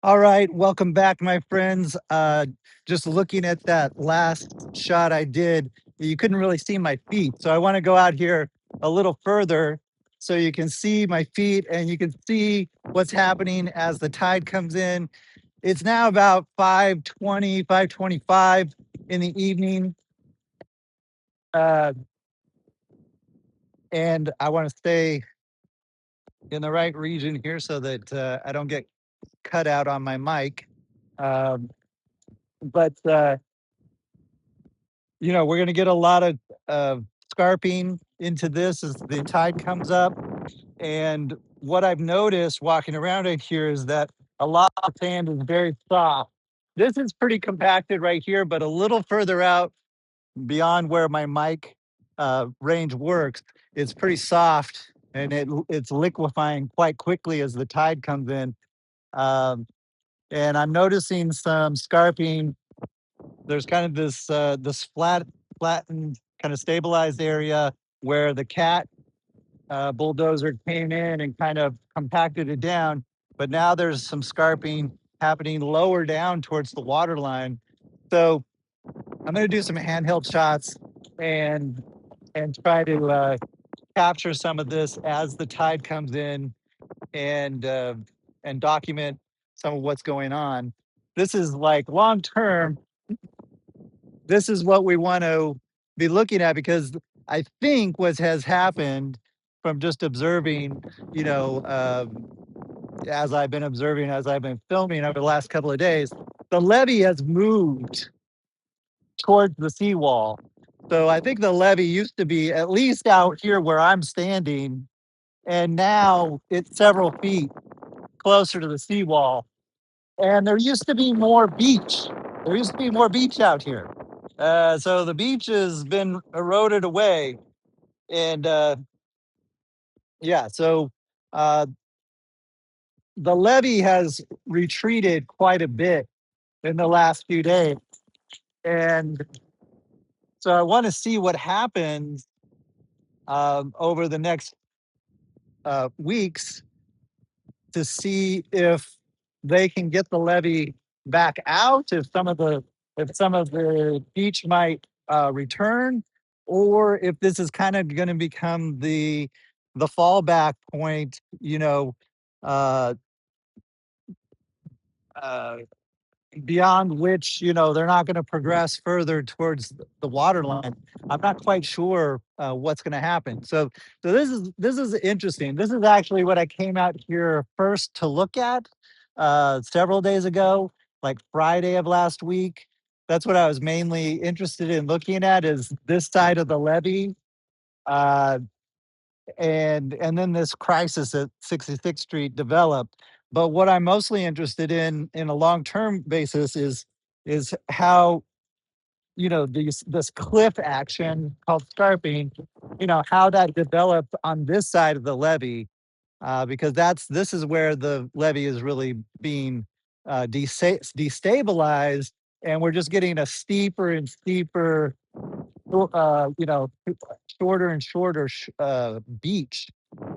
All right, welcome back, my friends. Just looking at that last shot I did, you couldn't really see my feet. So I want to go out here a little further so you can see my feet and you can see what's happening as the tide comes in. It's now about 5:20, 5:25 in the evening. Uh, and I want to stay in the right region here so that I don't get cut out on my mic. Um, but we're going to get a lot of uh, scarping into this as the tide comes up. And what I've noticed walking around in here is that a lot of sand is very soft. This is pretty compacted right here, but a little further out beyond where my mic range works, it's pretty soft and it's liquefying quite quickly as the tide comes in. Um, and I'm noticing some scarping. There's kind of this flattened, kind of stabilized area where the cat bulldozer came in and kind of compacted it down. But now there's some scarping happening lower down towards the water line. So I'm going to do some handheld shots and try to capture some of this as the tide comes in and uh, and document some of what's going on. This is like long term. This is what we want to be looking at because I think what has happened from just observing, you know, as I've been observing, as I've been filming over the last couple of days, the levee has moved towards the seawall. So I think the levee used to be at least out here where I'm standing, and now it's several feet closer to the seawall. And there used to be more beach. There used to be more beach out here. So the beach has been eroded away. And yeah, so uh, the levee has retreated quite a bit in the last few days. And so I want to see what happens over the next weeks to see if they can get the levee back out, if some of the beach might return, or if this is kind of going to become the fallback point, uh, uh, beyond which they're not going to progress further towards the water line. I'm not quite sure what's going to happen. So this is interesting. This is actually what I came out here first to look at several days ago, like Friday of last week. That's what I was mainly interested in looking at, is this side of the levee. Uh, and then this crisis at 66th Street developed. But what I'm mostly interested in a long term basis is how this cliff action called scarping, how that developed on this side of the levee, because this is where the levee is really being destabilized, and we're just getting a steeper and steeper shorter and shorter beach.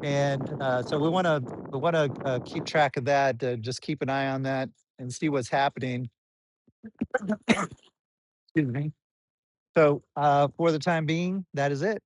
And so we want to keep track of that, just keep an eye on that and see what's happening. Excuse me. So for the time being, that is it.